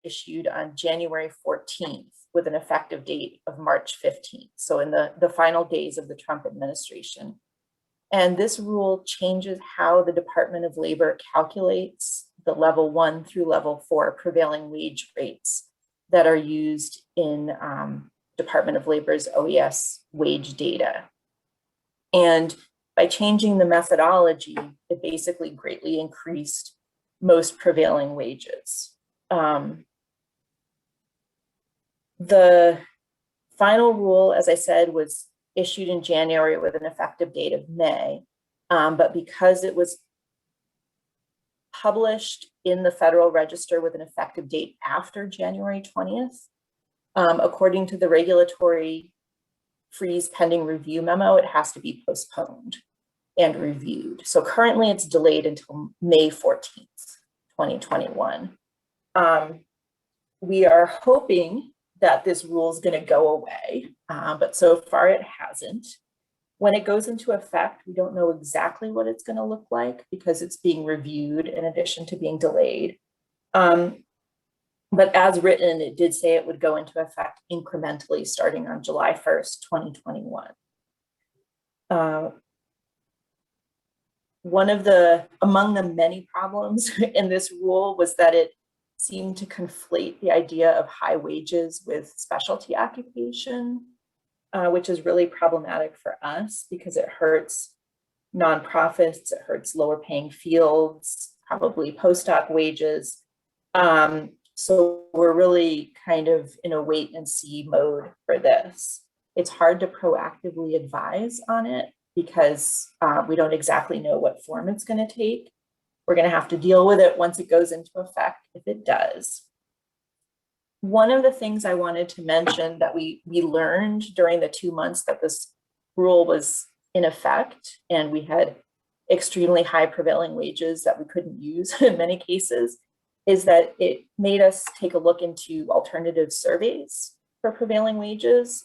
issued on January 14th with an effective date of March 15th. So in the final days of the Trump administration. And this rule changes how the Department of Labor calculates the level 1 through level 4 prevailing wage rates that are used in Department of Labor's OES wage data. And by changing the methodology, it basically greatly increased most prevailing wages. The final rule, as I said, was issued in January with an effective date of May. But because it was published in the Federal Register with an effective date after January 20th, according to the regulatory freeze pending review memo, it has to be postponed and reviewed. So currently it's delayed until May 14th, 2021. We are hoping that this rule is going to go away, but so far it hasn't. When it goes into effect, we don't know exactly what it's going to look like because it's being reviewed in addition to being delayed. But as written, it did say it would go into effect incrementally starting on July 1st, 2021. Among the many problems in this rule was that it seemed to conflate the idea of high wages with specialty occupation, which is really problematic for us because it hurts nonprofits, it hurts lower paying fields, probably postdoc wages. So we're really kind of in a wait and see mode for this. It's hard to proactively advise on it because we don't exactly know what form it's going to take. We're going to have to deal with it once it goes into effect, if it does. One of the things I wanted to mention that we learned during the 2 months that this rule was in effect, and we had extremely high prevailing wages that we couldn't use in many cases, is that it made us take a look into alternative surveys for prevailing wages.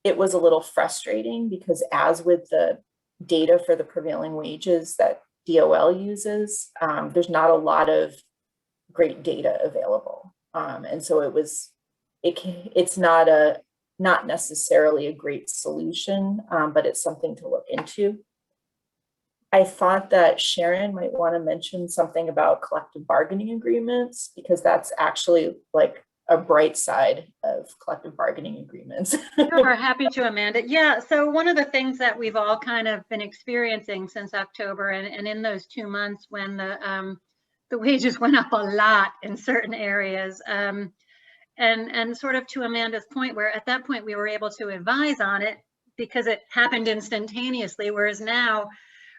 It was a little frustrating because as with the data for the prevailing wages that DOL uses, there's not a lot of great data available. And so it's not necessarily a great solution, but it's something to look into. I thought that Sharon might want to mention something about collective bargaining agreements, because that's actually like a bright side of collective bargaining agreements. Sure, happy to, Amanda. Yeah, so one of the things that we've all kind of been experiencing since October and in those 2 months when the wages went up a lot in certain areas, and sort of to Amanda's point, where at that point we were able to advise on it because it happened instantaneously, whereas now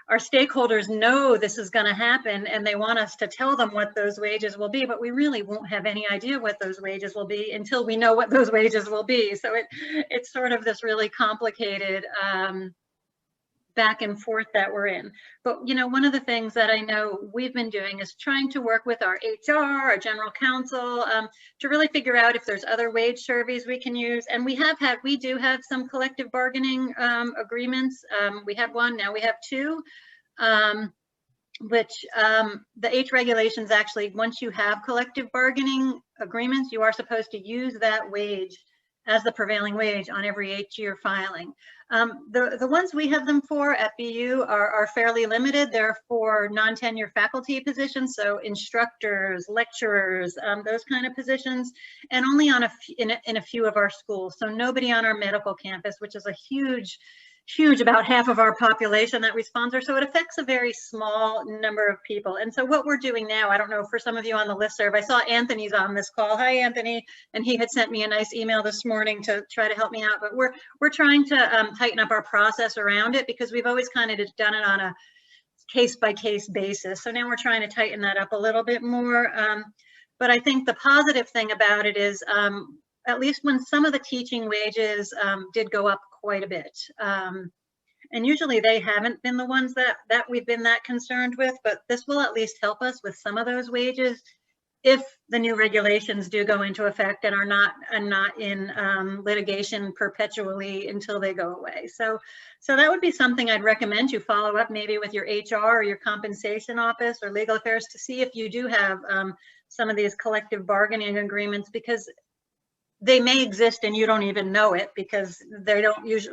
our stakeholders know this is going to happen and they want us to tell them what those wages will be, but we really won't have any idea what those wages will be until we know what those wages will be. So it's sort of this really complicated back and forth that we're in. But, you know, one of the things that I know we've been doing is trying to work with our HR, our general counsel, to really figure out if there's other wage surveys we can use. And we do have some collective bargaining agreements. We had one, now we have two, which the H regulations actually, once you have collective bargaining agreements, you are supposed to use that wage as the prevailing wage on every H-year filing. The ones we have them for at BU are fairly limited. They're for non-tenure faculty positions, so instructors, lecturers, those kind of positions, and only on in a few of our schools. So nobody on our medical campus, which is a huge, about half of our population that we sponsor. So it affects a very small number of people. And so what we're doing now, I don't know, for some of you on the listserv, I saw Anthony's on this call. Hi, Anthony. And he had sent me a nice email this morning to try to help me out. But we're trying to tighten up our process around it because we've always kind of done it on a case-by-case basis. So now we're trying to tighten that up a little bit more. But I think the positive thing about it is, at least when some of the teaching wages did go up quite a bit. And usually they haven't been the ones that we've been that concerned with, but this will at least help us with some of those wages if the new regulations do go into effect and are not in litigation perpetually until they go away. So that would be something I'd recommend you follow up maybe with your HR or your compensation office or legal affairs to see if you do have some of these collective bargaining agreements, because they may exist and you don't even know it, because they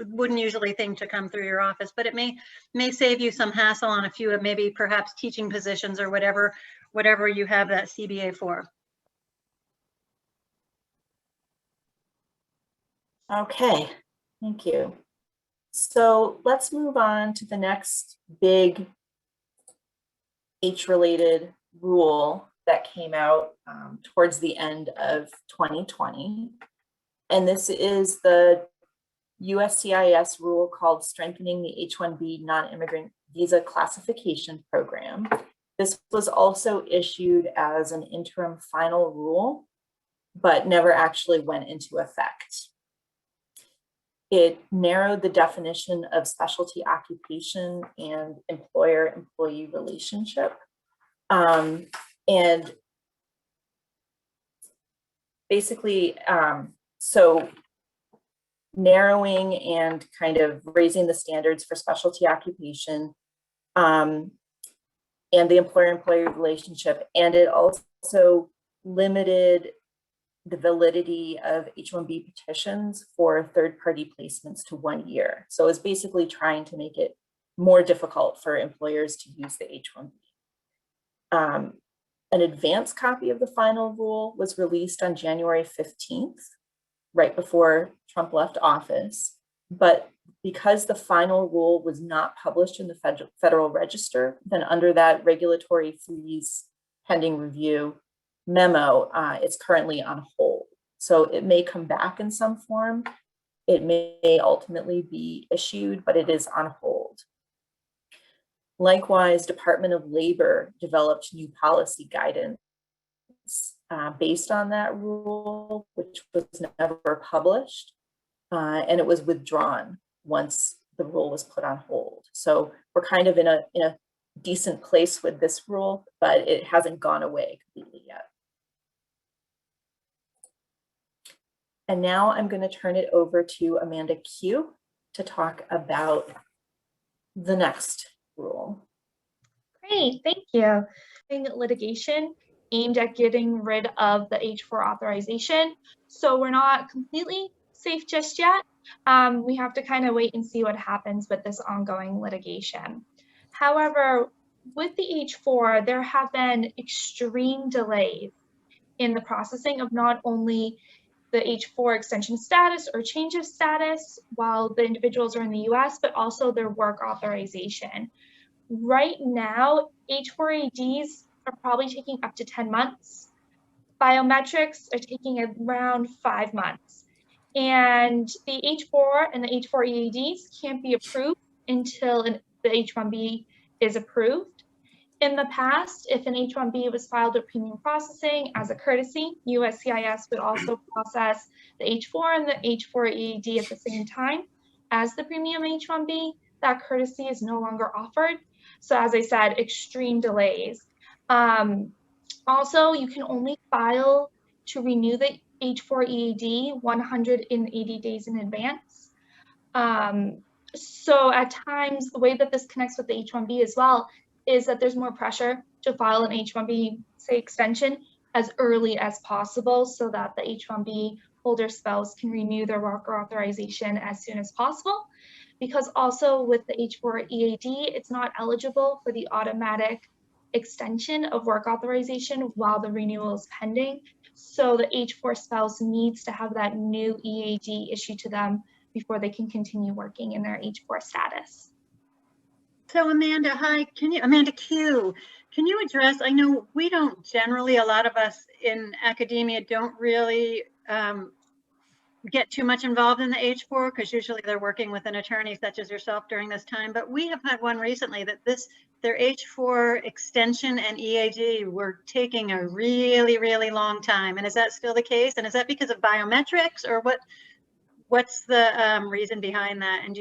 wouldn't usually think to come through your office, but it may save you some hassle on a few of maybe perhaps teaching positions or whatever you have that CBA for. Okay, thank you. So let's move on to the next big H-related rule that came out towards the end of 2020. And this is the USCIS rule called Strengthening the H-1B Non-Immigrant Visa Classification Program. This was also issued as an interim final rule, but never actually went into effect. It narrowed the definition of specialty occupation and employer-employee relationship. And basically, so narrowing and kind of raising the standards for specialty occupation and the employer-employee relationship. And it also limited the validity of H-1B petitions for third-party placements to 1 year. So it's basically trying to make it more difficult for employers to use the H-1B. An advance copy of the final rule was released on January 15th, right before Trump left office. But because the final rule was not published in the Federal Register, then under that regulatory freeze pending review memo, it's currently on hold. So it may come back in some form. It may ultimately be issued, but it is on hold. Likewise, Department of Labor developed new policy guidance based on that rule, which was never published, and it was withdrawn once the rule was put on hold. So we're kind of in a decent place with this rule, but it hasn't gone away completely yet. And now I'm going to turn it over to Amanda Q to talk about the next rule. Great, thank you. Litigation aimed at getting rid of the H-4 authorization. So we're not completely safe just yet. We have to kind of wait and see what happens with this ongoing litigation. However, with the H-4, there have been extreme delays in the processing of not only the H-4 extension status or change of status while the individuals are in the US, but also their work authorization. Right now, H-4 ADs are probably taking up to 10 months. Biometrics are taking around 5 months. And the H-4 and the H-4 EADs can't be approved until the H-1B is approved. In the past, if an H-1B was filed with premium processing as a courtesy, USCIS would also process the H-4 and the H-4 EAD at the same time as the premium H-1B. That courtesy is no longer offered. So as I said, extreme delays. Also, you can only file to renew the H-4 EAD 180 days in advance. So at times, the way that this connects with the H-1B as well is that there's more pressure to file an H-1B, say, extension as early as possible so that the H-1B holder spouse can renew their worker authorization as soon as possible. Because also with the H-4 EAD, it's not eligible for the automatic extension of work authorization while the renewal is pending. So the H-4 spouse needs to have that new EAD issued to them before they can continue working in their H-4 status. So Amanda, hi, Amanda Q, can you address, I know we don't generally, a lot of us in academia don't really get too much involved in the H-4 because usually they're working with an attorney such as yourself during this time, but we have had one recently that their H-4 extension and EAD were taking a really, really long time. And is that still the case? And is that because of biometrics, or what's the reason behind that? And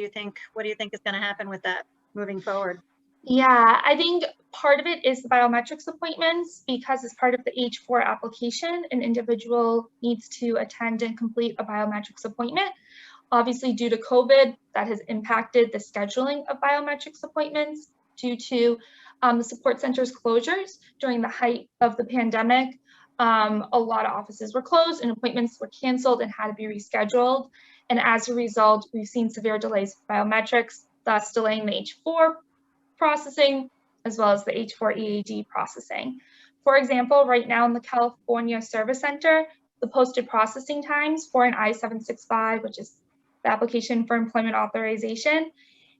what do you think is going to happen with that moving forward? Yeah, I think part of it is the biometrics appointments, because as part of the H-4 application, an individual needs to attend and complete a biometrics appointment. Obviously, due to COVID, that has impacted the scheduling of biometrics appointments due to the support center's closures during the height of the pandemic. a lot of offices were closed and appointments were canceled and had to be rescheduled. And as a result, we've seen severe delays with biometrics, thus delaying the H4 processing, as well as the H4 EAD processing. For example, right now in the California Service Center, the posted processing times for an I-765, which is the application for employment authorization,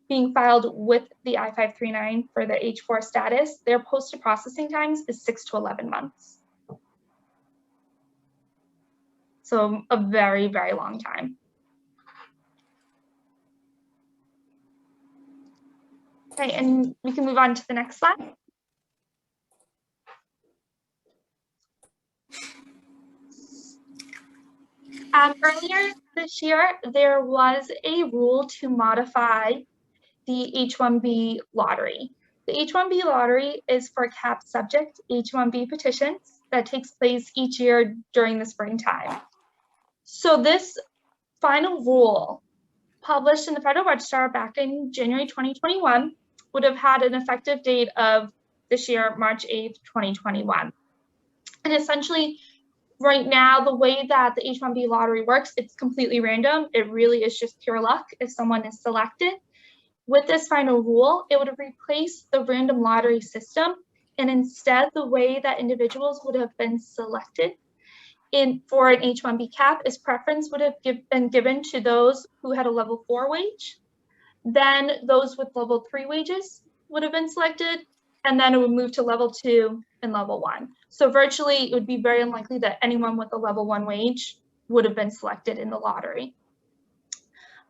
being filed with the I-539 for the H4 status, their posted processing times is 6 to 11 months. So a very, very long time. Okay, and we can move on to the next slide. Earlier this year, there was a rule to modify the H-1B lottery. The H-1B lottery is for cap subject H-1B petitions that takes place each year during the springtime. So this final rule, published in the Federal Register back in January 2021, would have had an effective date of this year, March 8th, 2021. And essentially, right now, the way that the H-1B lottery works, it's completely random. It really is just pure luck if someone is selected. With this final rule, it would have replaced the random lottery system, and instead the way that individuals would have been selected for an H-1B cap is preference would have been given to those who had a level 4 wage. Then those with level 3 wages would have been selected, and then it would move to level 2 and level 1. So virtually, it would be very unlikely that anyone with a level 1 wage would have been selected in the lottery.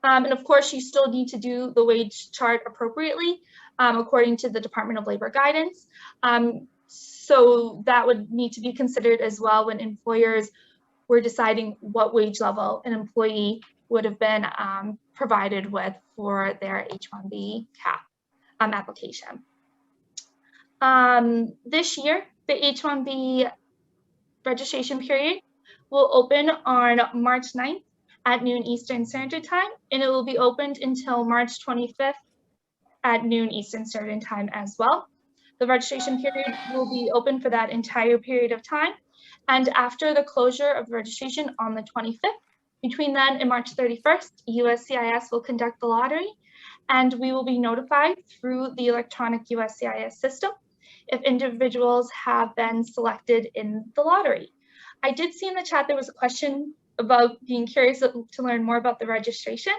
And of course, you still need to do the wage chart appropriately according to the Department of Labor guidance. So that would need to be considered as well when employers were deciding what wage level an employee would have been provided with for their H-1B cap application. This year, the H-1B registration period will open on March 9th at noon Eastern Standard Time, and it will be opened until March 25th at noon Eastern Standard Time as well. The registration period will be open for that entire period of time. And after the closure of the registration on the 25th, between then and March 31st, USCIS will conduct the lottery, and we will be notified through the electronic USCIS system if individuals have been selected in the lottery. I did see in the chat there was a question about being curious to learn more about the registration.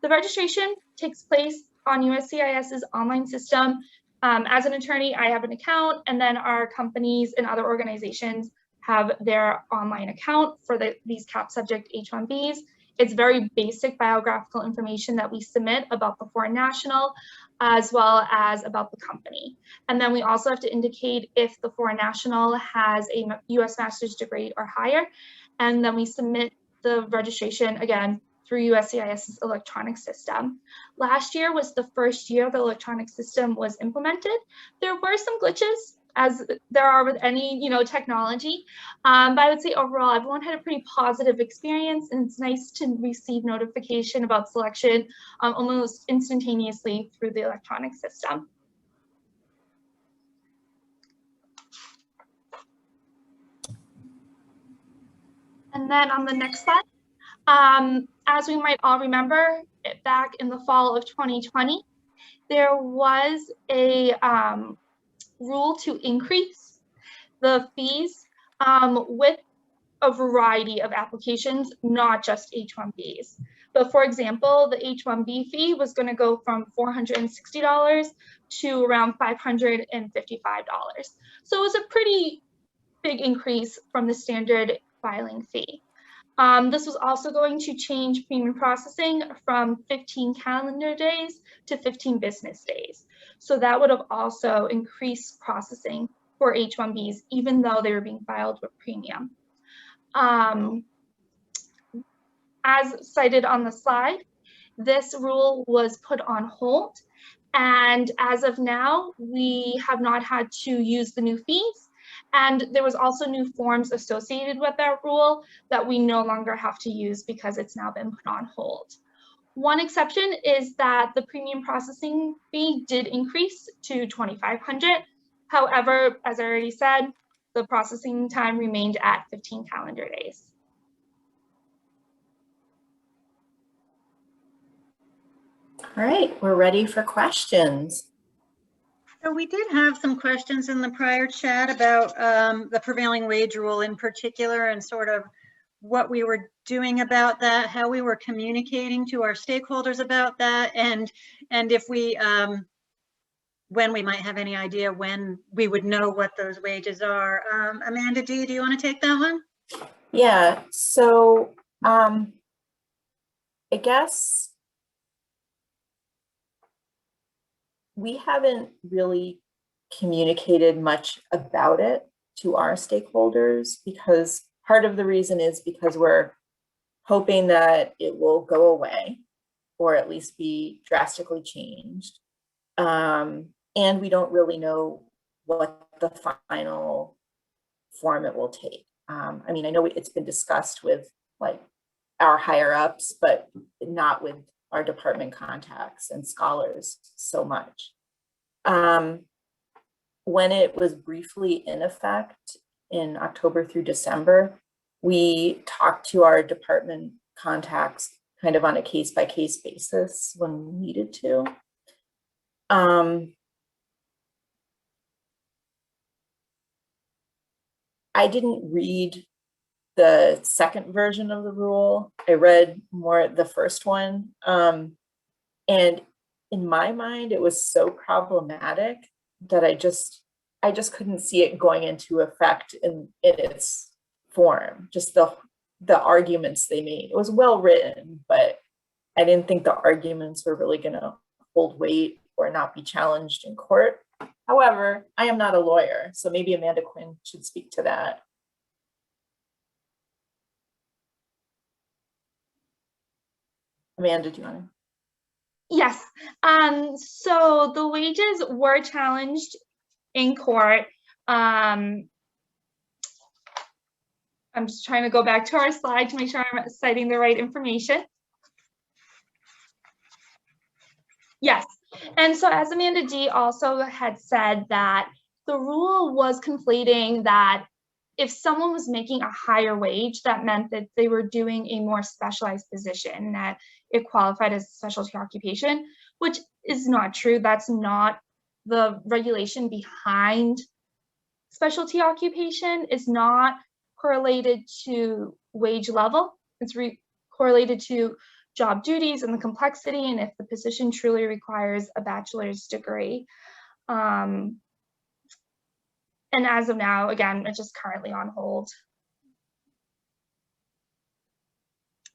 The registration takes place on USCIS's online system. As an attorney, I have an account, and then our companies and other organizations have their online account for these cap subject H-1Bs. It's very basic biographical information that we submit about the foreign national, as well as about the company. And then we also have to indicate if the foreign national has a US master's degree or higher. And then we submit the registration again through USCIS's electronic system. Last year was the first year the electronic system was implemented. There were some glitches, as there are with any technology, but I would say overall everyone had a pretty positive experience, and it's nice to receive notification about selection almost instantaneously through the electronic system. And then on the next slide, as we might all remember, back in the fall of 2020, there was a rule to increase the fees with a variety of applications, not just H-1Bs. But for example, the H-1B fee was going to go from $460 to around $555. So it was a pretty big increase from the standard filing fee. This was also going to change premium processing from 15 calendar days to 15 business days. So that would have also increased processing for H-1Bs, even though they were being filed with premium. As cited on the slide, this rule was put on hold. And as of now, we have not had to use the new fees. And there was also new forms associated with that rule that we no longer have to use because it's now been put on hold. One exception is that the premium processing fee did increase to $2,500. However, as I already said, the processing time remained at 15 calendar days. All right, we're ready for questions. So we did have some questions in the prior chat about the prevailing wage rule in particular, and sort of what we were doing about that, how we were communicating to our stakeholders about that, and if we, when we might have any idea when we would know what those wages are. Amanda D, do you want to take that one? Yeah, so I guess we haven't really communicated much about it to our stakeholders, because part of the reason is because we're hoping that it will go away or at least be drastically changed. And we don't really know what the final form it will take. I mean, I know it's been discussed with like our higher ups, but not with our department contacts and scholars so much. When it was briefly in effect in October through December, we talked to our department contacts kind of on a case-by-case basis when we needed to. I didn't read the second version of the rule. I read more the first one. And in my mind, it was so problematic that I just couldn't see it going into effect in its form. Just the arguments they made. It was well written, but I didn't think the arguments were really going to hold weight or not be challenged in court. However, I am not a lawyer, so maybe Amanda Quinn should speak to that. Amanda, do you want to? Yes. So the wages were challenged in court. I'm just trying to go back to our slide to make sure I'm citing the right information. Yes. And so as Amanda D also had said, that the rule was conflating that if someone was making a higher wage, that meant that they were doing a more specialized position, that it qualified as a specialty occupation, which is not true. That's not the regulation behind specialty occupation. Is not correlated to wage level. It's correlated to job duties and the complexity, and if the position truly requires a bachelor's degree. And as of now, again, it's just currently on hold.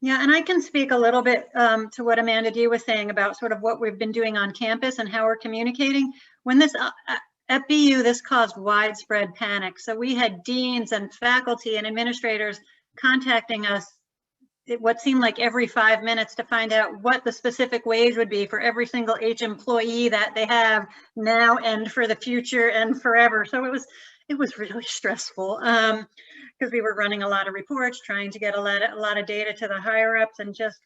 Yeah, and I can speak a little bit to what Amanda D was saying about sort of what we've been doing on campus and how we're communicating. When this, at BU, this caused widespread panic. So we had deans and faculty and administrators contacting us what seemed like every 5 minutes to find out what the specific wage would be for every single H employee that they have now and for the future and forever. So it was really stressful because we were running a lot of reports, trying to get a lot of data to the higher ups, and just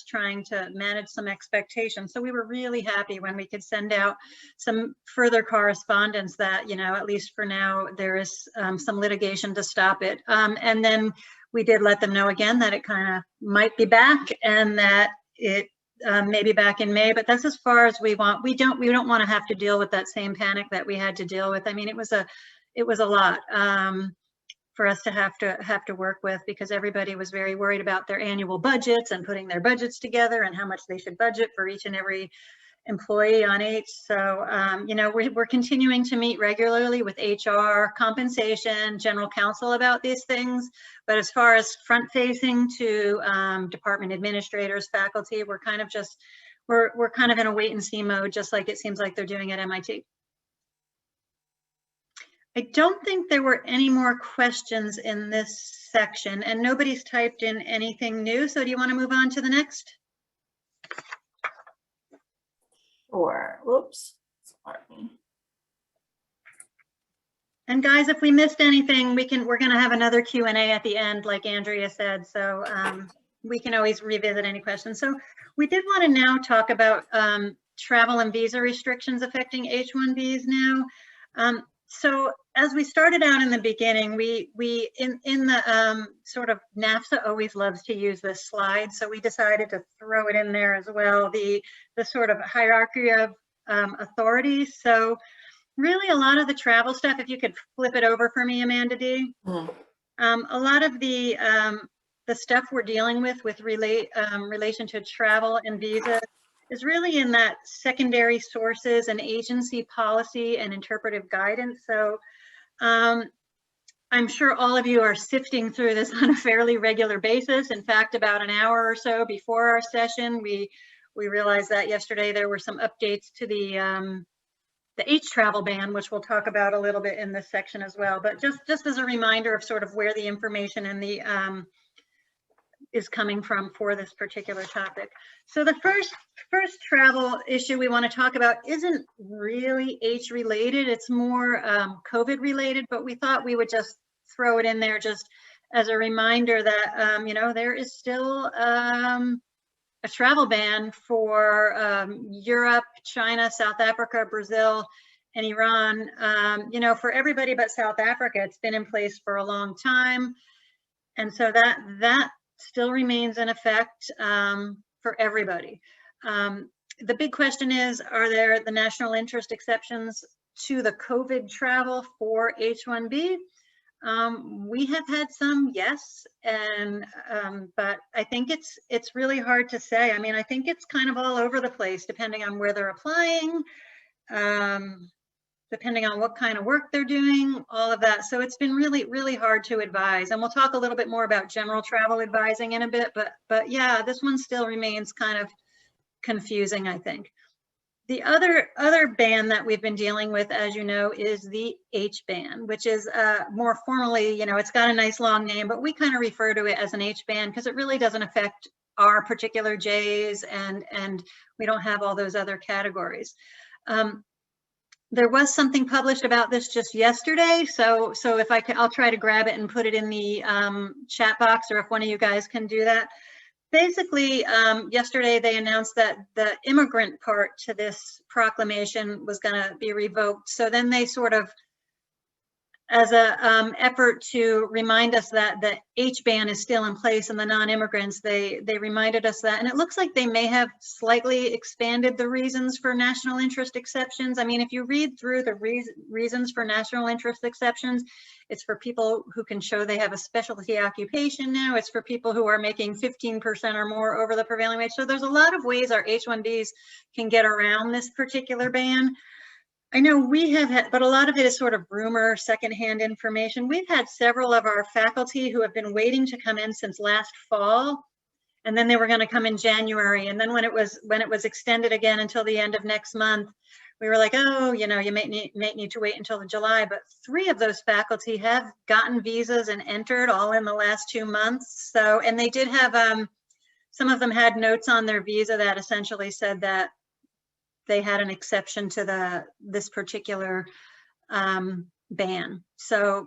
trying to manage some expectations. So we were really happy when we could send out some further correspondence that, you know, at least for now, there is some litigation to stop it. And then we did let them know again that it kind of might be back, and that it may be back in May, but that's as far as we want. We don't want to have to deal with that same panic that we had to deal with. I mean, it was a lot for us to have to work with, because everybody was very worried about their annual budgets and putting their budgets together and how much they should budget for each and every employee on H. So, you know, we're continuing to meet regularly with HR, compensation, general counsel about these things. But as far as front facing to department administrators, faculty, we're kind of just, we're kind of in a wait and see mode, just like it seems like they're doing at MIT. I don't think there were any more questions in this section, and nobody's typed in anything new. So do you want to move on to the next? Or, whoops, sorry. And guys, if we missed anything, we're going to have another Q&A at the end, like Andrea said. So we can always revisit any questions. So we did want to now talk about travel and visa restrictions affecting H-1Bs now. So as we started out in the beginning, we in the sort of NAFSA always loves to use this slide, so we decided to throw it in there as well. The sort of hierarchy of authorities. So really, a lot of the travel stuff. If you could flip it over for me, Amanda D. A lot of the stuff we're dealing with relation to travel and visa is really in that secondary sources and agency policy and interpretive guidance. So I'm sure all of you are sifting through this on a fairly regular basis. In fact, about an hour or so before our session, we realized that yesterday there were some updates to the H travel ban, which we'll talk about a little bit in this section as well. But just as a reminder of sort of where the information and the is coming from for this particular topic. So the first travel issue we want to talk about isn't really H related. It's more COVID related, but we thought we would just throw it in there just as a reminder that, you know, there is still a travel ban for Europe, China, South Africa, Brazil, and Iran. You know, for everybody but South Africa, it's been in place for a long time. And so that still remains in effect for everybody. The big question is, are there the national interest exceptions to the COVID travel for H-1B? We have had some, yes, and but I think it's really hard to say. I mean, I think it's kind of all over the place depending on where they're applying, depending on what kind of work they're doing, all of that. So it's been really, really hard to advise. And we'll talk a little bit more about general travel advising in a bit, but yeah, this one still remains kind of confusing, I think. The other ban that we've been dealing with, as you know, is the H ban, which is more formally, you know, it's got a nice long name, but we kind of refer to it as an H ban because it really doesn't affect our particular J's, and we don't have all those other categories. There was something published about this just yesterday, so if I can, I'll try to grab it and put it in the chat box, or if one of you guys can do that. Basically, yesterday they announced that the immigrant part to this proclamation was going to be revoked. So then they sort of, as a effort to remind us that the H ban is still in place and the non-immigrants, they reminded us that. And it looks like they may have slightly expanded the reasons for national interest exceptions. I mean, if you read through the reasons for national interest exceptions, it's for people who can show they have a specialty occupation now. It's for people who are making 15% or more over the prevailing wage. So there's a lot of ways our H-1Bs can get around this particular ban. I know we have had, but a lot of it is sort of rumor, secondhand information. We've had several of our faculty who have been waiting to come in since last fall, and then they were going to come in January. And then when it was extended again until the end of next month, we were like, oh, you know, you may need to wait until July. But 3 of those faculty have gotten visas and entered all in the last 2 months. So, and they did have, some of them had notes on their visa that essentially said that they had an exception to this particular ban. So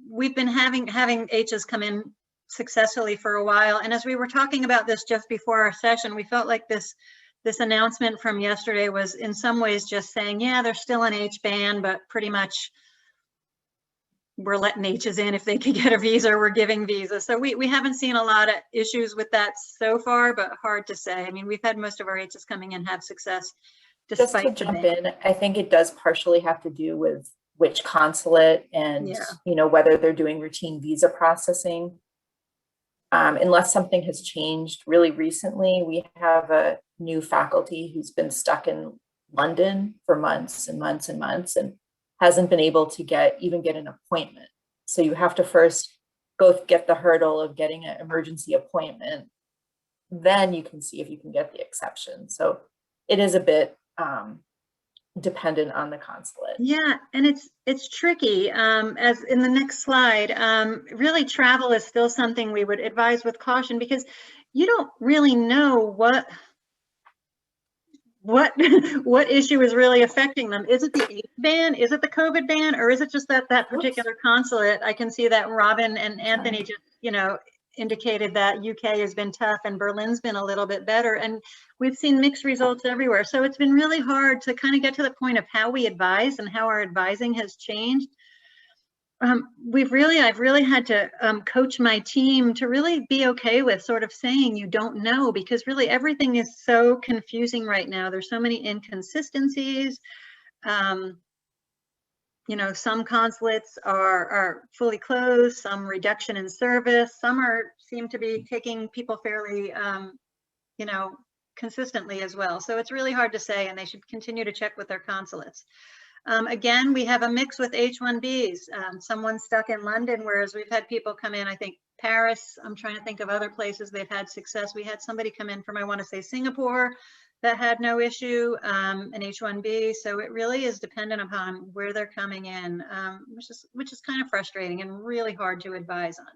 we've been having H's come in successfully for a while. And as we were talking about this just before our session, we felt like this announcement from yesterday was in some ways just saying, yeah, there's still an H ban, but pretty much we're letting H's in. If they could get a visa, we're giving visas. So we haven't seen a lot of issues with that so far, but hard to say. I mean, we've had most of our H's coming in have success. Just to jump in, I think it does partially have to do with which consulate and, you know, whether they're doing routine visa processing. Unless something has changed really recently, we have a new faculty who's been stuck in London for months and months and months and hasn't been able to even get an appointment. So you have to first get the hurdle of getting an emergency appointment. Then you can see if you can get the exception. So it is a bit dependent on the consulate. Yeah, and it's tricky. As in the next slide, really travel is still something we would advise with caution because you don't really know what issue is really affecting them. Is it the H ban? Is it the COVID ban? Or is it just that particular consulate? I can see that Robin and Anthony just, you know, indicated that UK has been tough and Berlin's been a little bit better. And we've seen mixed results everywhere. So it's been really hard to kind of get to the point of how we advise and how our advising has changed. I've really had to coach my team to really be okay with sort of saying you don't know, because really everything is so confusing right now. There's so many inconsistencies. You know, some consulates are fully closed, some reduction in service, some seem to be taking people fairly, you know, consistently as well. So it's really hard to say, and they should continue to check with their consulates. Again, we have a mix with H-1Bs. Someone's stuck in London, whereas we've had people come in, I think Paris, I'm trying to think of other places they've had success. We had somebody come in from, I want to say, Singapore, that had no issue, an H-1B. So it really is dependent upon where they're coming in, which is kind of frustrating and really hard to advise on.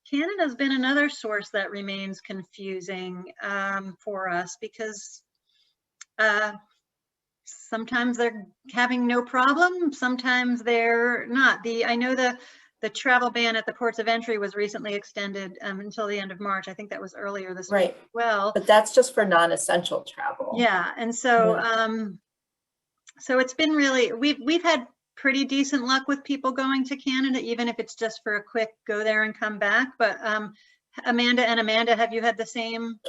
Canada's been another source that remains confusing for us, because sometimes they're having no problem, sometimes they're not. I know the travel ban at the ports of entry was recently extended until the end of March. I think that was earlier this week. Well, but that's just for non-essential travel. Yeah, and so so it's been really, we've had pretty decent luck with people going to Canada, even if it's just for a quick go there and come back. But Amanda, have you had the same?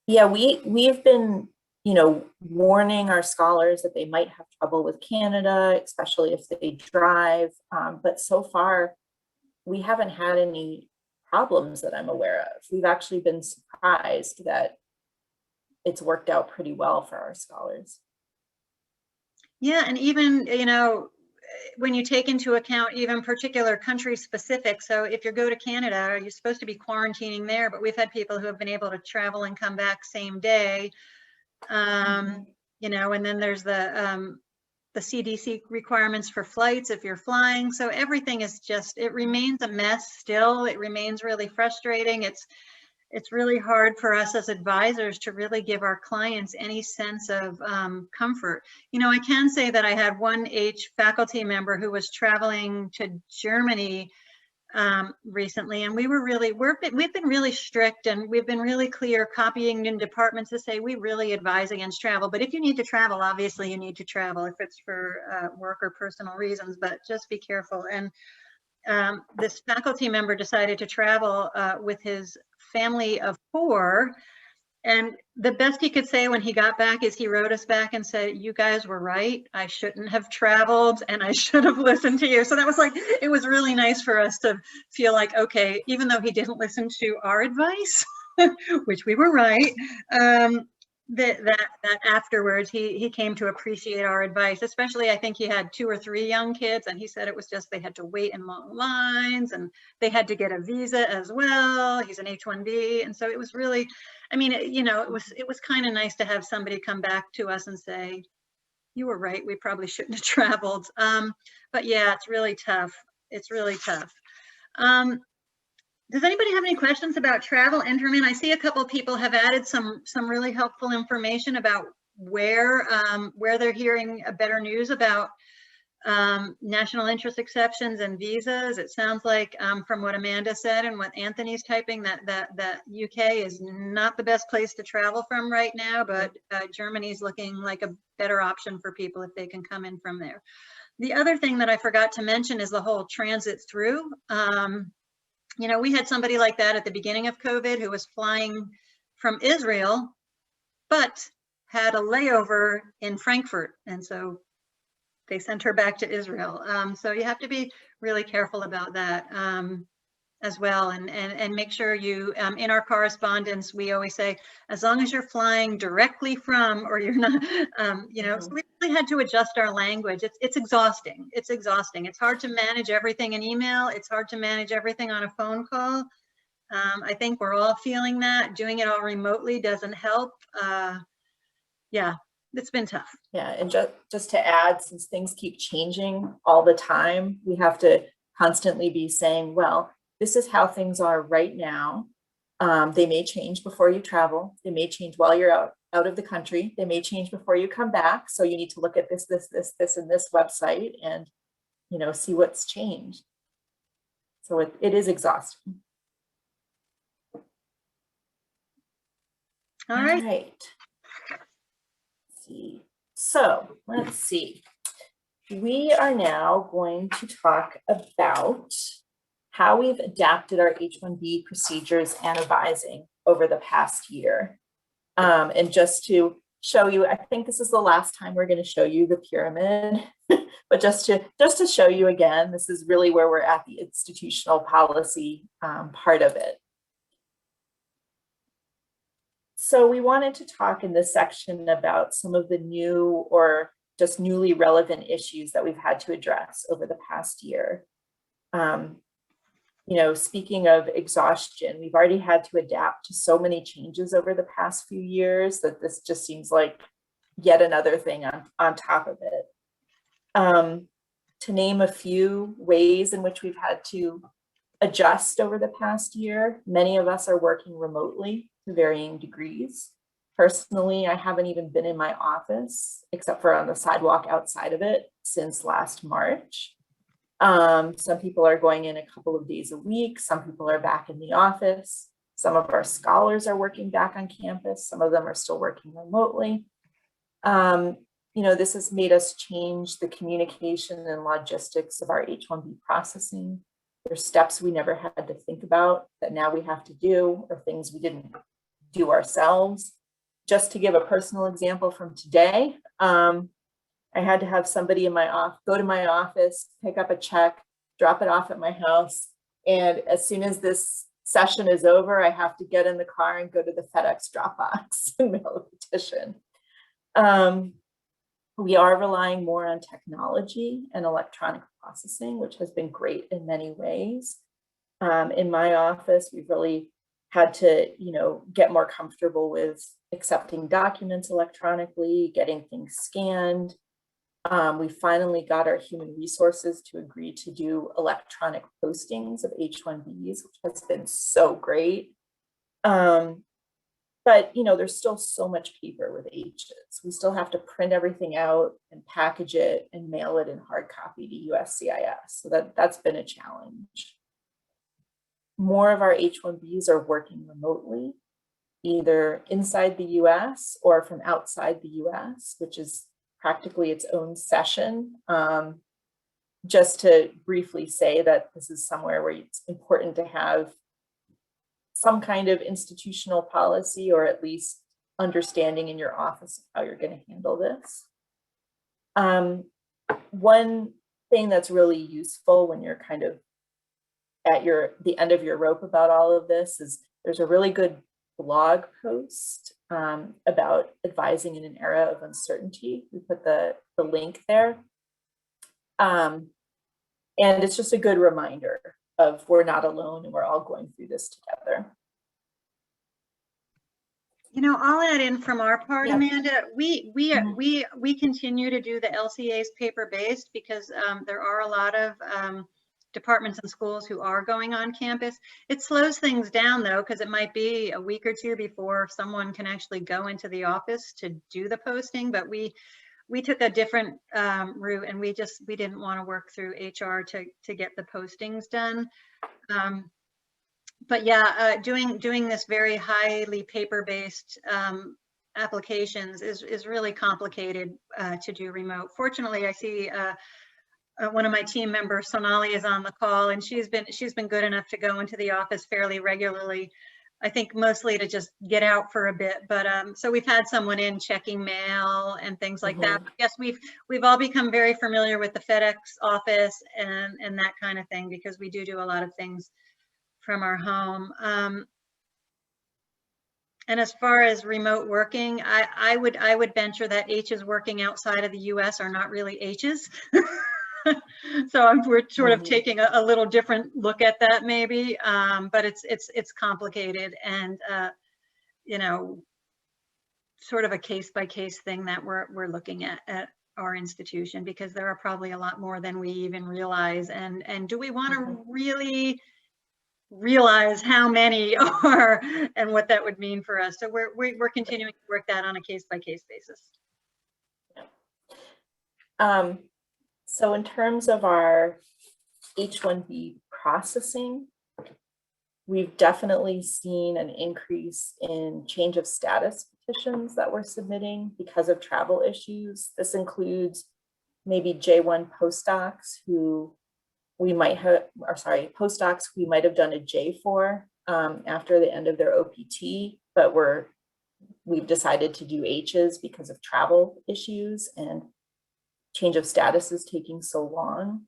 Yeah, we've been, you know, warning our scholars that they might have trouble with Canada, especially if they drive. But so far, we haven't had any problems that I'm aware of. We've actually been surprised that it's worked out pretty well for our scholars. Yeah, and even, you know, when you take into account even particular country specific, so if you go to Canada, you're supposed to be quarantining there, but we've had people who have been able to travel and come back same day. You know, and then there's the CDC requirements for flights if you're flying. So everything is just, it remains a mess still. It remains really frustrating. It's really hard for us as advisors to really give our clients any sense of comfort. You know, I can say that I had one faculty member who was traveling to Germany recently, and we've been really strict, and we've been really clear, copying in departments to say we really advise against travel. But if you need to travel, obviously you need to travel if it's for work or personal reasons, but just be careful. And this faculty member decided to travel with his family of 4. And the best he could say when he got back is he wrote us back and said, "You guys were right. I shouldn't have traveled and I should have listened to you." So that was like, it was really nice for us to feel like, okay, even though he didn't listen to our advice, which we were right, that afterwards he came to appreciate our advice. Especially, I think he had 2 or 3 young kids, and he said it was just they had to wait in long lines and they had to get a visa as well. He's an H-1B, and so it was really, I mean, you know, it was kind of nice to have somebody come back to us and say, "You were right. We probably shouldn't have traveled." But yeah, it's really tough. It's really tough. Does anybody have any questions about travel intermin? I see a couple of people have added some really helpful information about where they're hearing better news about national interest exceptions and visas. It sounds like from what Amanda said and what Anthony's typing that UK is not the best place to travel from right now, but Germany's looking like a better option for people if they can come in from there. The other thing that I forgot to mention is the whole transit through. You know, we had somebody like that at the beginning of COVID who was flying from Israel, but had a layover in Frankfurt. And so they sent her back to Israel. So you have to be really careful about that as well. And make sure you, in our correspondence, we always say, as long as you're flying directly from, or you're not, you know, so we really had to adjust our language. It's exhausting. It's exhausting. It's hard to manage everything in email. It's hard to manage everything on a phone call. I think we're all feeling that. Doing it all remotely doesn't help. Yeah, it's been tough. Yeah, and just to add, since things keep changing all the time, we have to constantly be saying, well, this is how things are right now. They may change before you travel. They may change while you're out of the country. They may change before you come back. So you need to look at this, and this website and, you know, see what's changed. So it is exhausting. All right. Let's see. So let's see. We are now going to talk about how we've adapted our H-1B procedures and advising over the past year. And just to show you, I think this is the last time we're going to show you the pyramid, but just to show you again, this is really where we're at the institutional policy part of it. So we wanted to talk in this section about some of the new or just newly relevant issues that we've had to address over the past year. You know, speaking of exhaustion, we've already had to adapt to so many changes over the past few years that this just seems like yet another thing on top of it. To name a few ways in which we've had to adjust over the past year, many of us are working remotely to varying degrees. Personally, I haven't even been in my office, except for on the sidewalk outside of it, since last March. Some people are going in a couple of days a week. Some people are back in the office. Some of our scholars are working back on campus. Some of them are still working remotely. You know, this has made us change the communication and logistics of our H-1B processing. There's steps we never had to think about that now we have to do, or things we didn't do ourselves. Just to give a personal example from today, I had to have somebody in my go to my office, pick up a check, drop it off at my house. And as soon as this session is over, I have to get in the car and go to the FedEx drop box and mail a petition. We are relying more on technology and electronic processing, which has been great in many ways. In my office, we've really had to, you know, get more comfortable with accepting documents electronically, getting things scanned. We finally got our human resources to agree to do electronic postings of H-1Bs, which has been so great. But, you know, there's still so much paper with H's. We still have to print everything out and package it and mail it in hard copy to USCIS. So that's been a challenge. More of our H-1Bs are working remotely, either inside the US or from outside the US, which is practically its own session. Just to briefly say that this is somewhere where it's important to have some kind of institutional policy, or at least understanding in your office of how you're going to handle this. One thing that's really useful when you're kind of at the end of your rope about all of this is there's a really good blog post about advising in an era of uncertainty. We put the link there. And it's just a good reminder of we're not alone and we're all going through this together. You know, I'll add in from our part, Yeah. Amanda. We continue to do the LCAs paper-based because there are a lot of departments and schools who are going on campus. It slows things down though, because it might be a week or two before someone can actually go into the office to do the posting. But we took a different route, and we didn't want to work through HR to get the postings done. But yeah, doing this very highly paper-based applications is really complicated to do remote. Fortunately, I see one of my team members, Sonali, is on the call, and she's been good enough to go into the office fairly regularly. I think mostly to just get out for a bit, but so we've had someone in checking mail and things like that. I guess we've all become very familiar with the FedEx office and that kind of thing, because we do a lot of things from our home. And as far as remote working, I would venture that H's working outside of the US are not really H's. So we're sort of taking a little different look at that maybe, but it's complicated, and you know, sort of a case-by-case thing that we're looking at our institution, because there are probably a lot more than we even realize, and do we want to really realize how many are and what that would mean for us? So we're continuing to work that on a case-by-case basis. So in terms of our H-1B processing, We've definitely seen an increase in change of status petitions that we're submitting because of travel issues. This includes maybe J1 postdocs who we might have, or sorry, postdocs we might have done a J for after the end of their OPT, but we've decided to do H's because of travel issues and change of status is taking so long.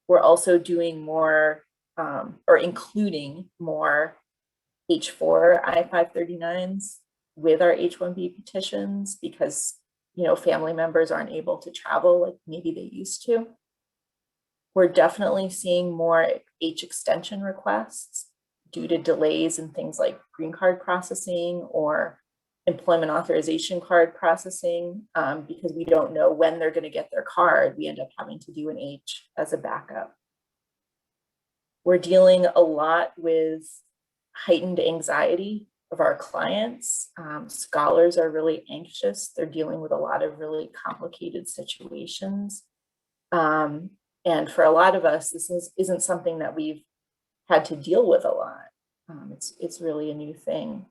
We're also doing more or including more H4 I-539s with our H-1B petitions because, you know, family members aren't able to travel like maybe they used to. We're definitely seeing more H extension requests due to delays in things like green card processing or employment authorization card processing because we don't know when they're going to get their card. We end up having to do an H as a backup. We're dealing a lot with heightened anxiety of our clients. Scholars are really anxious. They're dealing with a lot of really complicated situations. And for a lot of us, this isn't something that we've had to deal with a lot. It's really a new thing.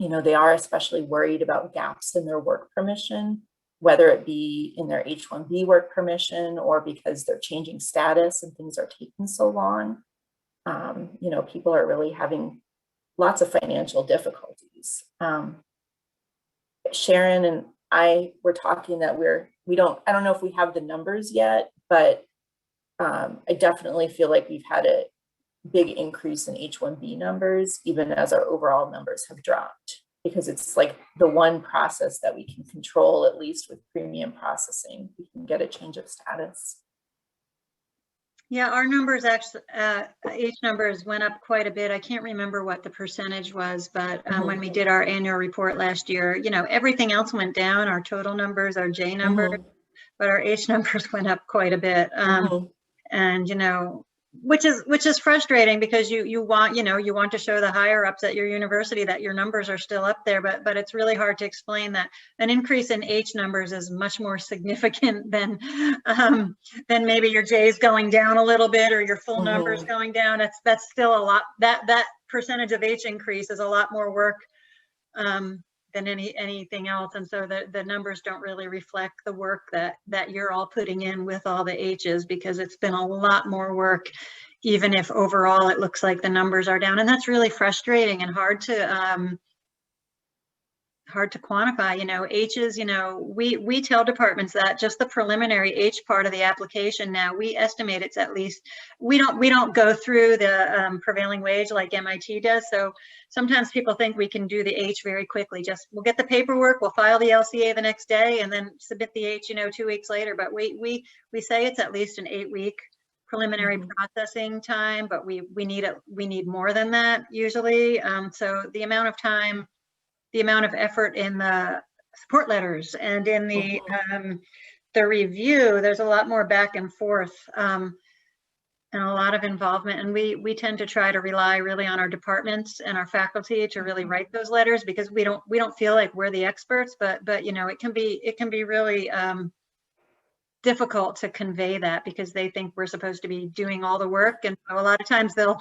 You know, they are especially worried about gaps in their work permission, whether it be in their H-1B work permission or because they're changing status and things are taking so long. You know, people are really having lots of financial difficulties. Sharon and I were talking that I don't know if we have the numbers yet, but I definitely feel like we've had a big increase in H-1B numbers, even as our overall numbers have dropped, because it's like the one process that we can control, at least with premium processing. We can get a change of status. Yeah, our numbers actually, H numbers went up quite a bit. I can't remember what the percentage was, but when we did our annual report last year, you know, everything else went down, our total numbers, our J numbers, but our H numbers went up quite a bit. And, you know, which is frustrating because you want to show the higher ups at your university that your numbers are still up there, but it's really hard to explain that an increase in H numbers is much more significant than maybe your J's going down a little bit or your full numbers going down. That's still a lot. That percentage of H increase is a lot more work than anything else, and so the numbers don't really reflect the work that you're all putting in with all the H's, because it's been a lot more work, even if overall it looks like the numbers are down, and that's really frustrating and hard to quantify. You know, H's, you know, we tell departments that just the preliminary H part of the application, now we estimate it's at least, we don't go through the prevailing wage like MIT does. So sometimes people think we can do the H very quickly. Just we'll get the paperwork, we'll file the LCA the next day and then submit the H, you know, 2 weeks later. But we say it's at least an 8-week preliminary processing time, but we need more than that usually. So the amount of time, the amount of effort in the support letters and in the review, there's a lot more back and forth and a lot of involvement. And we tend to try to rely really on our departments and our faculty to really write those letters, because we don't feel like we're the experts, but you know, it can be really difficult to convey that, because they think we're supposed to be doing all the work. And so a lot of times they'll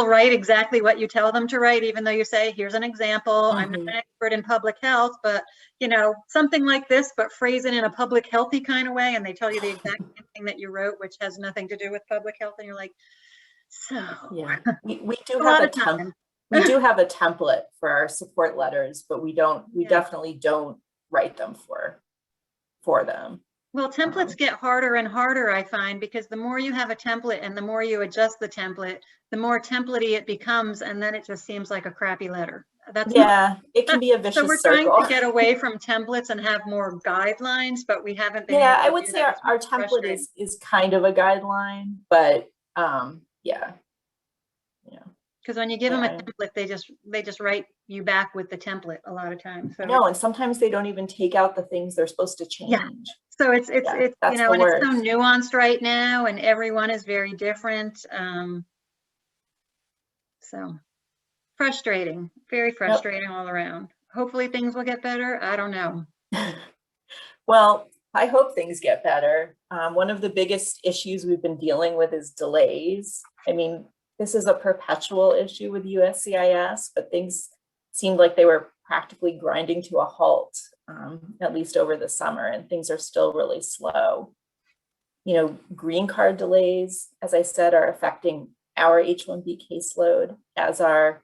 write exactly what you tell them to write, even though you say, here's an example. I'm not an expert in public health, but you know, something like this, but phrase it in a public healthy kind of way. And they tell you the exact same thing that you wrote, which has nothing to do with public health. And you're like, so yeah, we do have we do have a template for our support letters, but we definitely don't write them for them. Well, templates get harder and harder, I find, because the more you have a template and the more you adjust the template, the more templatey it becomes, and then it just seems like a crappy letter. It can be a vicious circle. So we're trying to get away from templates and have more guidelines, but we haven't been. Yeah, I would say our template is kind of a guideline, but yeah. Because when you give them a template, they just write you back with the template a lot of times. So no, and sometimes they don't even take out the things they're supposed to change. Yeah. So it's you know, and it's so nuanced right now, and everyone is very different. So frustrating, very frustrating all around. Hopefully things will get better. I don't know. Well, I hope things get better. One of the biggest issues we've been dealing with is delays. I mean, this is a perpetual issue with USCIS, but things seemed like they were practically grinding to a halt, at least over the summer, and things are still really slow. You know, green card delays, as I said, are affecting our H-1B caseload, as are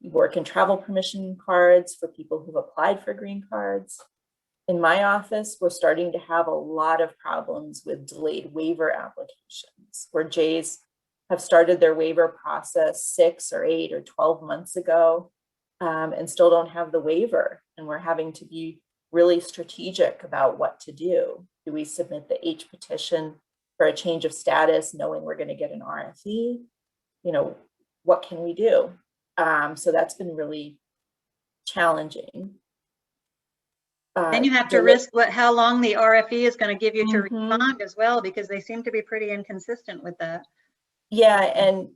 work and travel permission cards for people who've applied for green cards. In my office, we're starting to have a lot of problems with delayed waiver applications, where J's have started their waiver process 6 or 8 or 12 months ago, and still don't have the waiver. And we're having to be really strategic about what to do. Do we submit the H petition for a change of status, knowing we're going to get an RFE? You know, what can we do? So that's been really challenging. Then you have to risk how long the RFE is going to give you to respond as well, because they seem to be pretty inconsistent with that. Yeah, and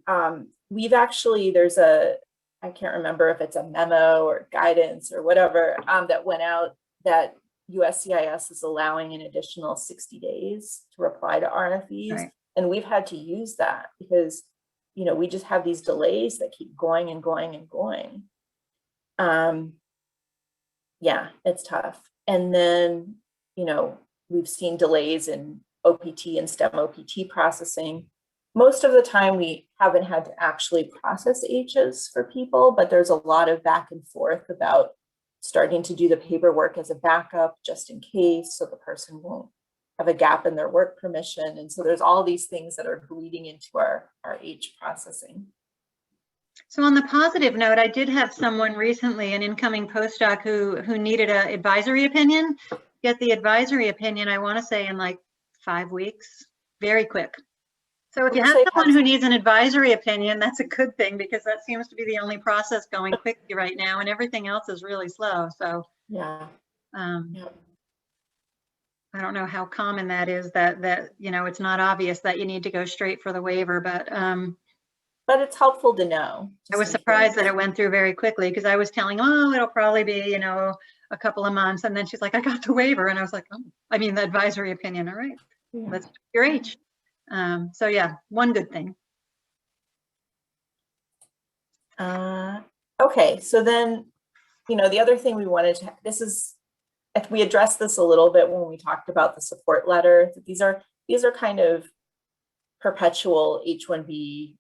we've actually, there's a, I can't remember if it's a memo or guidance or whatever, that went out that USCIS is allowing an additional 60 days to reply to RFEs. Right. And we've had to use that because, you know, we just have these delays that keep going and going and going. Yeah, it's tough. And then, you know, we've seen delays in OPT and STEM OPT processing. Most of the time we haven't had to actually process H's for people, but there's a lot of back and forth about starting to do the paperwork as a backup just in case, so the person won't have a gap in their work permission. And so there's all these things that are bleeding into our H processing. So on the positive note, I did have someone recently, an incoming postdoc who needed an advisory opinion. Get the advisory opinion, I want to say in like 5 weeks, very quick. So if you have someone who needs an advisory opinion, that's a good thing, because that seems to be the only process going quickly right now, and everything else is really slow. So yeah, I don't know how common that is, that you know, it's not obvious that you need to go straight for the waiver, but it's helpful to know. I was surprised that it went through very quickly, because I was telling him, oh, it'll probably be, you know, a couple of months, and then she's like, I got the waiver, and I was like, oh, I mean the advisory opinion. All right, let's do your H. So yeah, one good thing. Okay, so then, you know, the other thing we wanted to, this is, if we addressed this a little bit when we talked about the support letter, these are kind of perpetual H-1B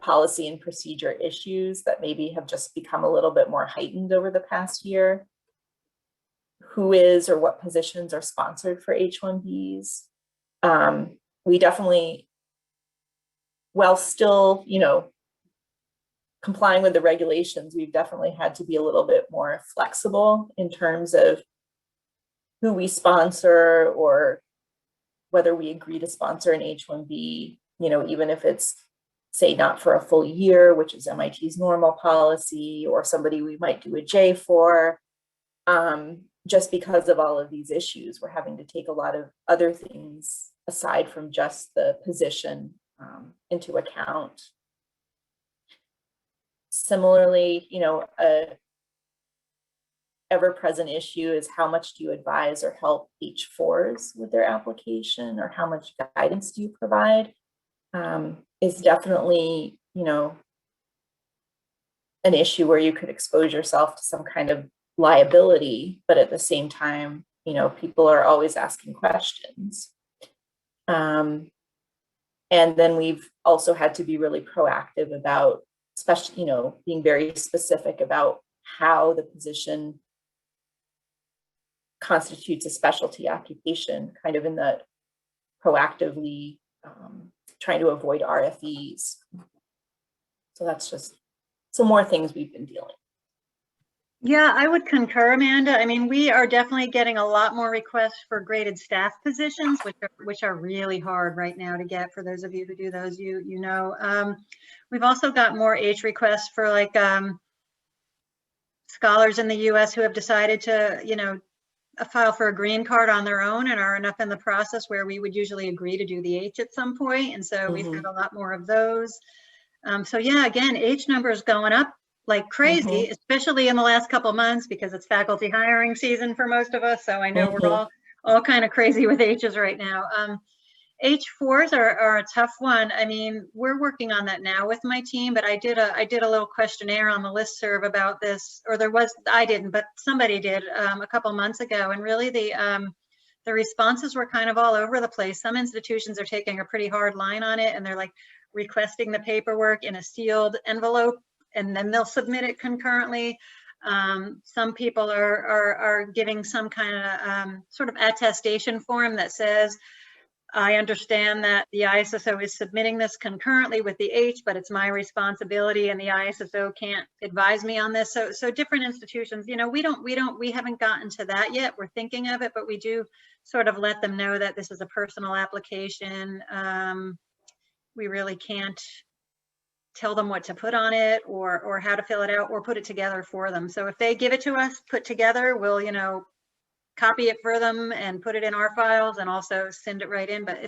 policy and procedure issues that maybe have just become a little bit more heightened over the past year. Who is or what positions are sponsored for H-1Bs? We definitely, while still, you know, complying with the regulations, we've definitely had to be a little bit more flexible in terms of who we sponsor, or whether we agree to sponsor an H-1B, you know, even if it's, say, not for a full year, which is MIT's normal policy, or somebody we might do a J for. Just because of all of these issues, we're having to take a lot of other things aside from just the position into account. Similarly, you know, a ever-present issue is how much do you advise or help H-4s with their application, or how much guidance do you provide? Is definitely, you know, an issue where you could expose yourself to some kind of liability, but at the same time, you know, people are always asking questions. And then we've also had to be really proactive about, especially, you know, being very specific about how the position constitutes a specialty occupation, kind of in the proactively trying to avoid RFEs. So that's just some more things we've been dealing with. Yeah, I would concur, Amanda. I mean, we are definitely getting a lot more requests for graded staff positions, which are really hard right now to get. For those of you who do those, you know. We've also got more H requests for like scholars in the U.S. who have decided to, you know, file for a green card on their own and are enough in the process where we would usually agree to do the H at some point. And so we've had a lot more of those. So yeah, again, H numbers going up like crazy, especially in the last couple of months, because it's faculty hiring season for most of us. So I know we're all kind of crazy with H's right now. H4s are a tough one. I mean, we're working on that now with my team, but I did a little questionnaire on the listserv about this, or I didn't, but somebody did a couple months ago, and really the responses were kind of all over the place. Some institutions are taking a pretty hard line on it, and they're like requesting the paperwork in a sealed envelope, and then they'll submit it concurrently. Some people are giving some kind of sort of attestation form that says, I understand that the ISSO is submitting this concurrently with the H, but it's my responsibility, and the ISSO can't advise me on this. So different institutions, you know, we haven't gotten to that yet. We're thinking of it, but we do sort of let them know that this is a personal application. We really can't tell them what to put on it or how to fill it out or put it together for them. So if they give it to us put together, we'll, you know, copy it for them and put it in our files and also send it right in. But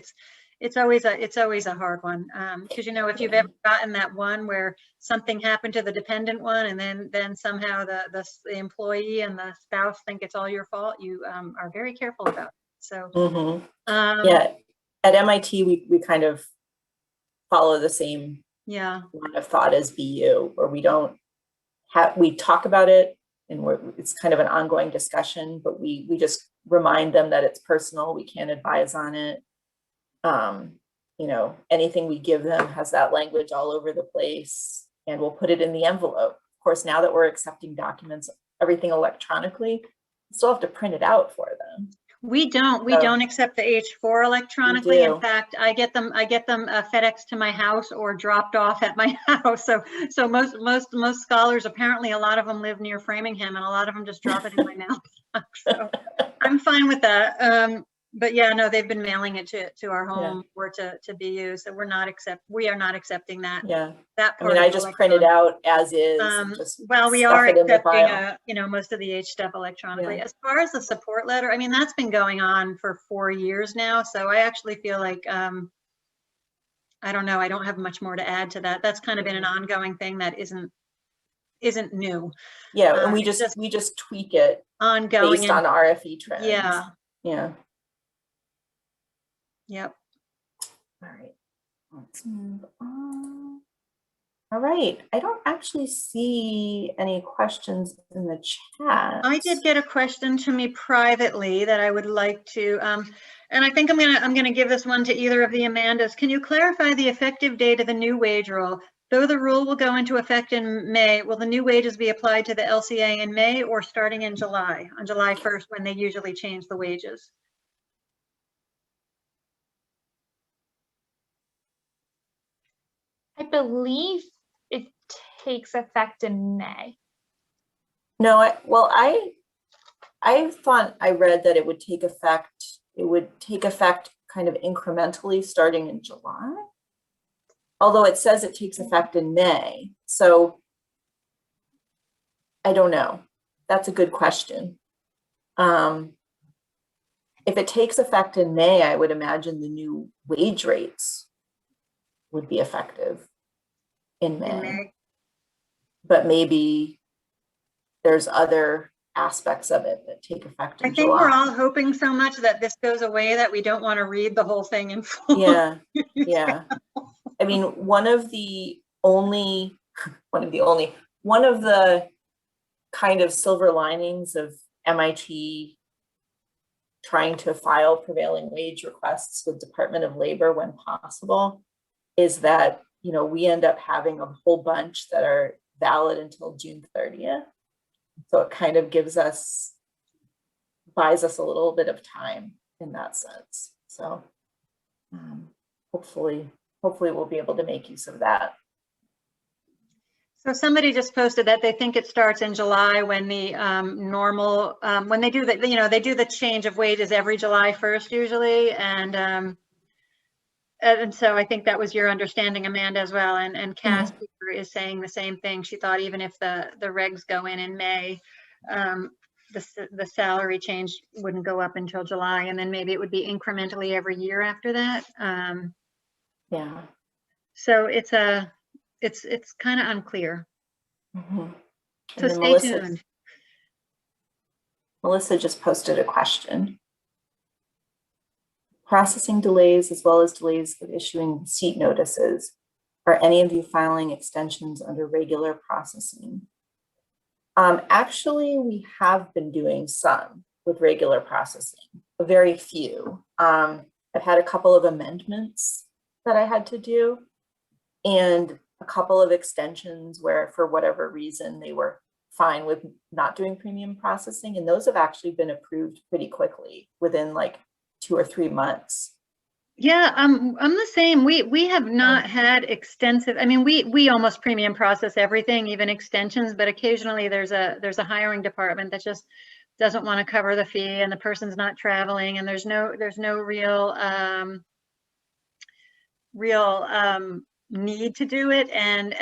it's always a hard one, because you know, if you've ever gotten that one where something happened to the dependent one, and then somehow the employee and the spouse think it's all your fault, you are very careful about it. So yeah, at MIT we kind of follow the same line of thought as BU, where we talk about it, and it's kind of an ongoing discussion, but we just remind them that it's personal. We can't advise on it. You know, anything we give them has that language all over the place, and we'll put it in the envelope. Of course, now that we're accepting documents, everything electronically, we still have to print it out for them. We don't accept the H4 electronically. In fact, I get them FedEx to my house or dropped off at my house. So most scholars, apparently a lot of them live near Framingham, and a lot of them just drop it in my mailbox. So I'm fine with that. But yeah, no, they've been mailing it to our home or to BU. So we are not accepting that. Yeah. That part. I mean, I just print it out as is. Well, we are accepting you know, most of the H stuff electronically. As far as the support letter, I mean, that's been going on for 4 years now. So I actually feel like, I don't know, I don't have much more to add to that. That's kind of been an ongoing thing that isn't new. Yeah, and we just tweak it ongoing based on RFE trends. Yeah. Yep. All right, let's move on. All right, I don't actually see any questions in the chat. I did get a question to me privately that I would like to, and I think I'm gonna give this one to either of the Amandas. Can you clarify the effective date of the new wage rule? Though the rule will go into effect in May, will the new wages be applied to the LCA in May or starting in July, on July 1st, when they usually change the wages? I believe it takes effect in May. No, I thought I read that it would take effect kind of incrementally starting in July. Although it says it takes effect in May. So I don't know. That's a good question. If it takes effect in May, I would imagine the new wage rates would be effective in May. But maybe there's other aspects of it that take effect in July. I think we're all hoping so much that this goes away that we don't want to read the whole thing in full. Yeah. I mean, one of the kind of silver linings of MIT trying to file prevailing wage requests with Department of Labor when possible is that, you know, we end up having a whole bunch that are valid until June 30th. So it kind of buys us a little bit of time in that sense. So hopefully we'll be able to make use of that. So somebody just posted that they think it starts in July when the normal, when they do the, you know, they do the change of wages every July 1st usually. And so I think that was your understanding, Amanda, as well. And Cass is saying the same thing. She thought even if the regs go in May, the salary change wouldn't go up until July, and then maybe it would be incrementally every year after that. Yeah. So it's kind of unclear. So stay tuned. Melissa just posted a question. processing delays as well as delays of issuing seat notices? Are any of you filing extensions under regular processing? Actually, we have been doing some with regular processing, very few. I've had a couple of amendments that I had to do and a couple of extensions where for whatever reason they were fine with not doing premium processing, and those have actually been approved pretty quickly within like 2 or 3 months. Yeah, I'm the same. We have not had extensive. I mean, we almost premium process everything, even extensions. But occasionally there's a hiring department that just doesn't want to cover the fee, and the person's not traveling, and there's no real need to do it. And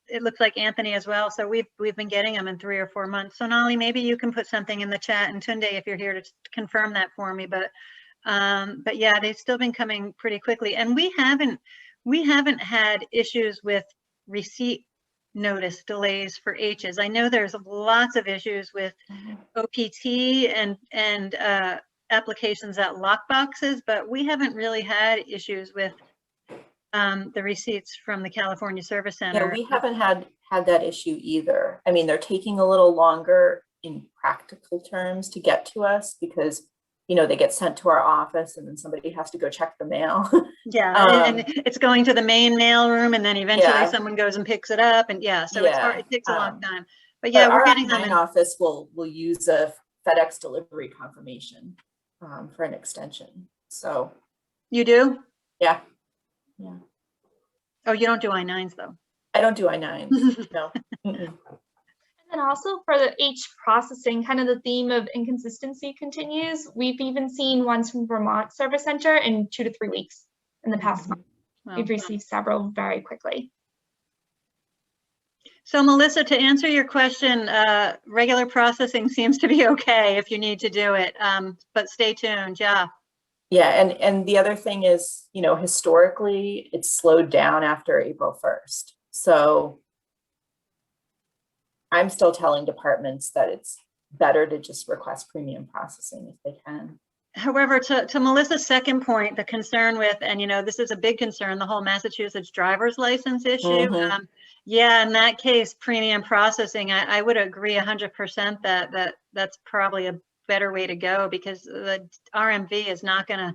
it looks like Anthony as well. So we've been getting them in 3 or 4 months. So Nolly, maybe you can put something in the chat, and Tunde, if you're here, to confirm that for me. But yeah, they've still been coming pretty quickly, and we haven't had issues with receipt notice delays for H's. I know there's lots of issues with OPT and applications at lockboxes, but we haven't really had issues with the receipts from the California Service Center. Yeah, we haven't had that issue either. I mean, they're taking a little longer in practical terms to get to us because, you know, they get sent to our office and then somebody has to go check the mail. Yeah, and it's going to the main mail room, and then eventually someone goes and picks it up, and so it's hard. It takes a long time. But yeah, we're getting them in. Our office will use a FedEx delivery confirmation for an extension. So you do? Yeah. Oh, you don't do I-9s though? I don't do I-9s. No. And also for the H processing, kind of the theme of inconsistency continues. We've even seen ones from Vermont Service Center in 2 to 3 weeks in the past month. Wow. We've received several very quickly. So Melissa, to answer your question, regular processing seems to be okay if you need to do it, but stay tuned. Yeah, and the other thing is, you know, historically it's slowed down after April 1st. So I'm still telling departments that it's better to just request premium processing if they can. However, to Melissa's second point, the concern with, and you know, this is a big concern, the whole Massachusetts driver's license issue. Yeah, in that case, premium processing, I would agree 100% that that's probably a better way to go, because the RMV is not going to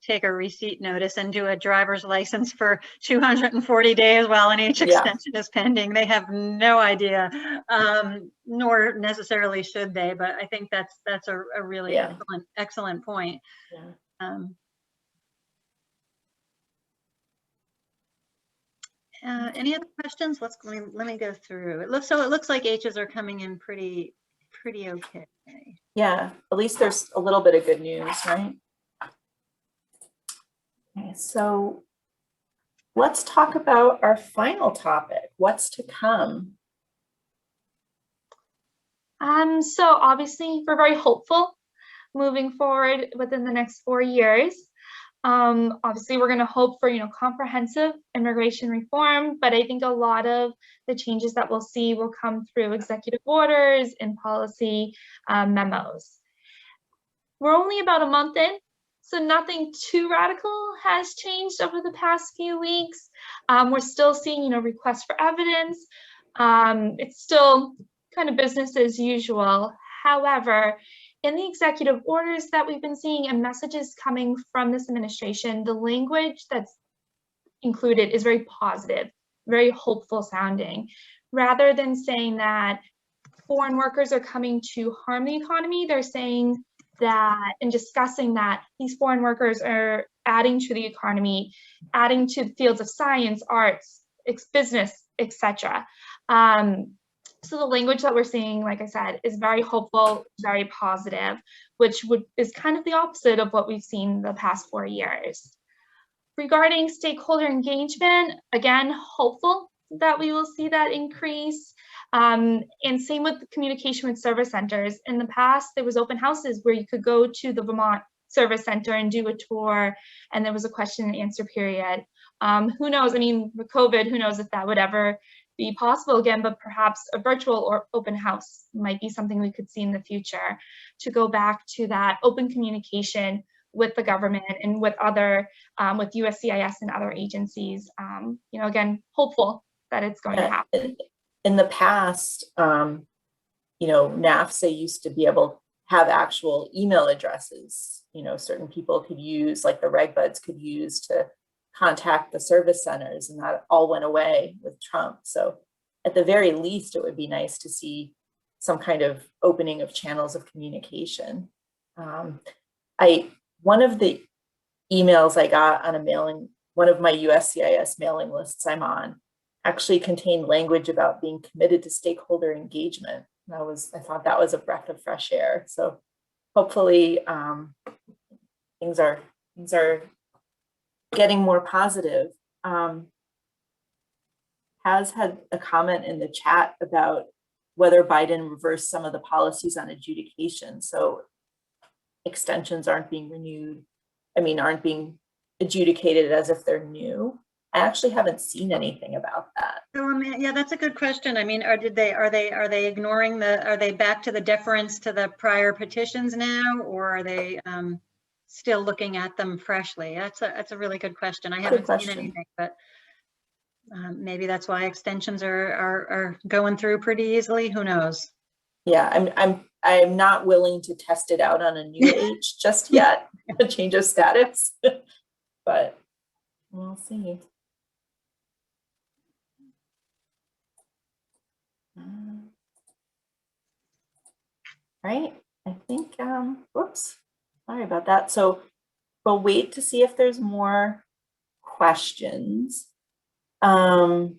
take a receipt notice and do a driver's license for 240 days while an H extension is pending. They have no idea, nor necessarily should they, but I think that's a really excellent point. Any other questions? Let me go through. It looks like H's are coming in pretty okay. Yeah, at least there's a little bit of good news, right? Okay, so let's talk about our final topic, what's to come. So obviously we're very hopeful moving forward within the next 4 years. Obviously we're going to hope for, you know, comprehensive immigration reform, but I think a lot of the changes that we'll see will come through executive orders and policy memos. We're only about a month in, so nothing too radical has changed over the past few weeks. We're still seeing, you know, requests for evidence. It's still kind of business as usual. However, in the executive orders that we've been seeing and messages coming from this administration, the language that's included is very positive, very hopeful sounding. Rather than saying that foreign workers are coming to harm the economy, they're saying that and discussing that these foreign workers are adding to the economy, adding to the fields of science, arts, business, etc. So the language that we're seeing, like I said, is very hopeful, very positive, which is kind of the opposite of what we've seen the past 4 years. Regarding stakeholder engagement, again, hopeful that we will see that increase. And same with the communication with service centers. In the past, there was open houses where you could go to the Vermont Service Center and do a tour, and there was a question and answer period. Who knows? I mean, with COVID, who knows if that would ever be possible again, but perhaps a virtual or open house might be something we could see in the future to go back to that open communication with the government and with other, with USCIS and other agencies. You know, again, hopeful that it's going to happen. In the past, you know, NAFSA used to be able to have actual email addresses, you know, certain people could use, like the reg buds could use to contact the service centers, and that all went away with Trump. So at the very least, it would be nice to see some kind of opening of channels of communication. One of the emails I got on a mailing, one of my USCIS mailing lists I'm on, actually contained language about being committed to stakeholder engagement. I thought that was a breath of fresh air. So hopefully things are getting more positive. Has had a comment in the chat about whether Biden reversed some of the policies on adjudication. So extensions aren't being renewed. I mean, aren't being adjudicated as if they're new. I actually haven't seen anything about that. So, yeah, that's a good question. I mean, are they ignoring are they back to the deference to the prior petitions now, or are they still looking at them freshly? That's a really good question. I haven't seen anything, but maybe that's why extensions are going through pretty easily. Who knows? Yeah, I'm not willing to test it out on a new H just yet, a change of status, but we'll see. Right, I think, whoops, sorry about that. So we'll wait to see if there's more questions. While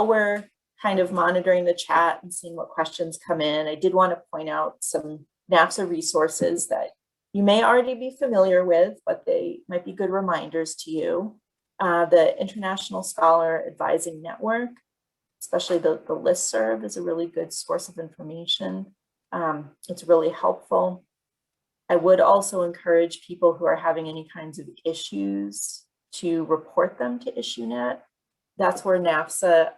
we're kind of monitoring the chat and seeing what questions come in, I did want to point out some NAFSA resources that you may already be familiar with, but they might be good reminders to you. The International Scholar Advising Network, especially the listserv, is a really good source of information. It's really helpful. I would also encourage people who are having any kinds of issues to report them to IssueNet. That's where NAFSA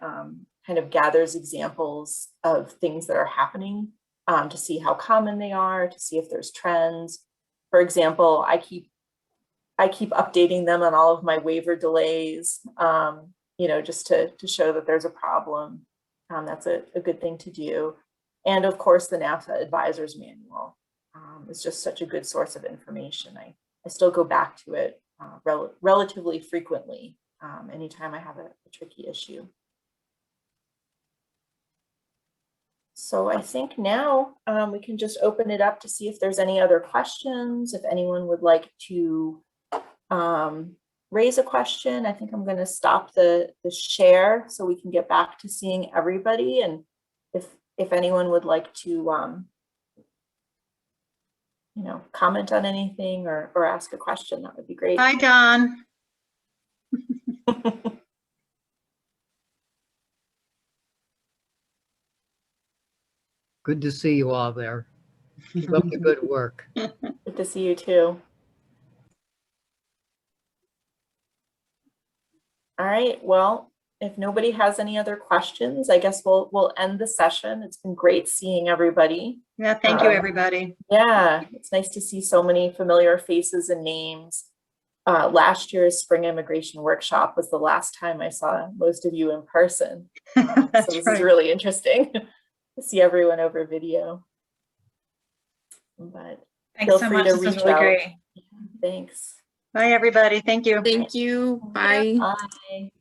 kind of gathers examples of things that are happening to see how common they are, to see if there's trends. For example, I keep updating them on all of my waiver delays, you know, just to show that there's a problem. That's a good thing to do. And of course, the NAFSA Advisor's Manual is just such a good source of information. I still go back to it relatively frequently anytime I have a tricky issue. So I think now we can just open it up to see if there's any other questions. If anyone would like to raise a question, I think I'm going to stop the share so we can get back to seeing everybody. And if anyone would like to, you know, comment on anything or ask a question, that would be great. Hi, Don. Good to see you all there. Keep up the good work. Good to see you too. All right, well, if nobody has any other questions, I guess we'll end the session. It's been great seeing everybody. Yeah, thank you, everybody. Yeah, it's nice to see so many familiar faces and names. Last year's spring immigration workshop was the last time I saw most of you in person. So this is really interesting to see everyone over video. But thanks so much. This was really great. Thanks. Bye, everybody. Thank you. Thank you. Bye. Bye.